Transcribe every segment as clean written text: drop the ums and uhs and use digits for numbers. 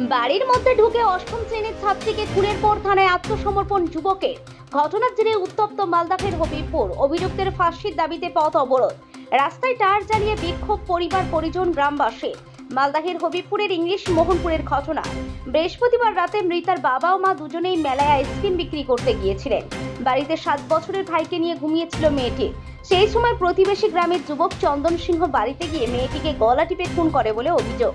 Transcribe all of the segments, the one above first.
বাড়ির মধ্যে ঢুকে অষ্টম শ্রেণীর ছাত্রীকে খুনের পর থানায় আত্মসমর্পণ যুবকের। ঘটনার জেরে উত্তপ্ত মালদাহের হবিবপুর। অভিযুক্তের ফাঁসির দাবিতে পথ অবরোধ, রাস্তায় টায়ার জ্বালিয়ে বিক্ষোভ পরিবার পরিজন গ্রামবাসী। মালদাহের হবিবপুরের ইংলিশ মোহনপুরের ঘটনা। বৃহস্পতিবার রাতে মৃতার বাবা ও মা দুজনেই মেলায় আইসক্রিম বিক্রি করতে গিয়েছিলেন। বাড়িতে 7 বছরের ভাইকে নিয়ে ঘুমিয়েছিল মেয়েটি। সেই সময় প্রতিবেশী গ্রামের যুবক চন্দন সিংহ বাড়িতে গিয়ে মেয়েটিকে গলা টিপে খুন করে বলে অভিযোগ।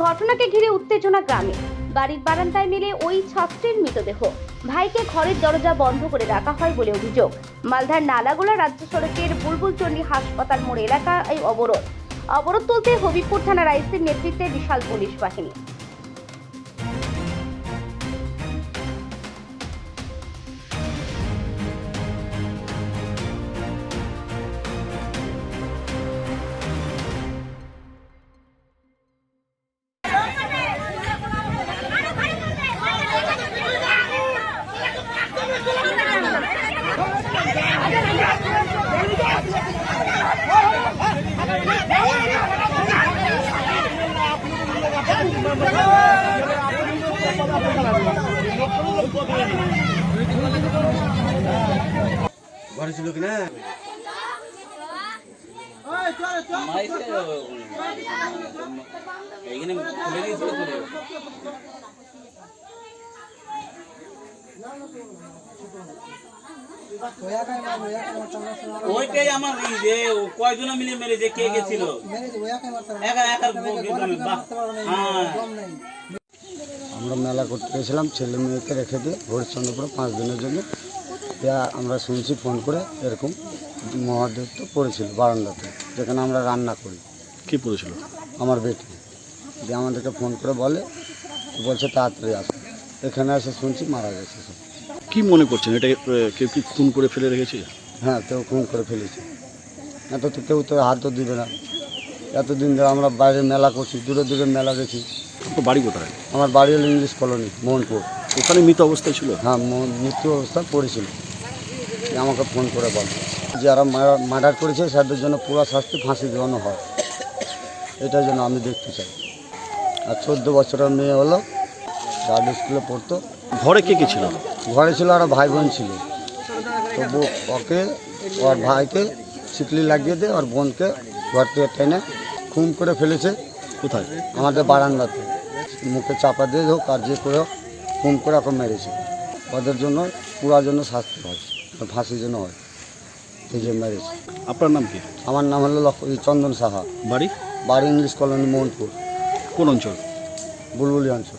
ঘটনাকে ঘিরে উত্তেজনা গ্রামে। বাড়ির বারান্দায় মেলে ওই ছাত্রীর মৃতদেহ। ভাইকে ঘরের দরজা বন্ধ করে রাখা হয় বলে অভিযোগ। মালদার নালাগোলা রাজ্য সড়কের বুলবুলচন্ডী হাসপাতাল মোড় এলাকায় এই অবরোধ তুলতে হবিবপুর থানার আইসির নেতৃত্বে বিশাল পুলিশ বাহিনী। ঘরে ছিল কিনা এইখানে খুলে দিয়েছিল তো। ওইটাই আমার যে কয়জন মিলে মেরেছে, কে গেছিল একা একা। আমরা মেলা করতে গেছিলাম, ছেলে মেয়েকে রেখে দিয়ে হরিশ্চন্দ্রপুরে 5 দিনের জন্য। আমরা শুনছি ফোন করে এরকম মহাদেব তো পড়েছিল বারান্দাতে, যেখানে আমরা রান্না করি। কি পড়েছিল? আমার বেটি। যে আমাদেরকে ফোন করে বলছে তাড়াতাড়ি আসো। এখানে এসে শুনছি মারা গেছে সব। কি মনে করছেন, এটা কেউ কি খুন করে ফেলে রেখেছে? হ্যাঁ, কেউ খুন করে ফেলেছে। এত তো কেউ তো হাতও দিবে না। এতদিন ধরে আমরা বাইরে মেলা করছি, দূরে দূরে মেলা গেছি। আপনার বাড়ি কোথায়? আমার বাড়ি হলো ইংলিশ কলোনি মোহনপুর। ওখানে মৃত অবস্থায় ছিল? হ্যাঁ, মৃত্যু অবস্থায় পড়েছিল। আমাকে ফোন করে বল, যারা মার্ডার করেছে তাদের জন্য পুরো শাস্তি ফাঁসি দেওয়ানো হয়। এটার জন্য আমি দেখতে চাই। আর 14 বছরের মেয়ে হলো, গার্ড স্কুলে পড়তো। ঘরে কে কে ছিল? ঘরে ছিল আর ভাই বোন ছিল। তো ওকে, ওর ভাইকে শিকলি লাগিয়ে দিয়ে ওর বোনকে ঘর থেকে টেনে খুন করে ফেলেছে। কোথায়? আমাদের বারান্দাতে। মুখে চাপা দিয়ে হোক আর যে করে হোক খুন করে ওকে মেরেছে। ওদের জন্য পুরার জন্য শাস্তি হয়, ফাঁসির জন্য হয়। এই যে মেরেছে। আপনার নাম কি? আমার নাম হলো চন্দন সাহা। বাড়ি? বাড়ি ইংলিশ কলোনি মোহনপুর। কোন অঞ্চল? বুলবুলি অঞ্চল।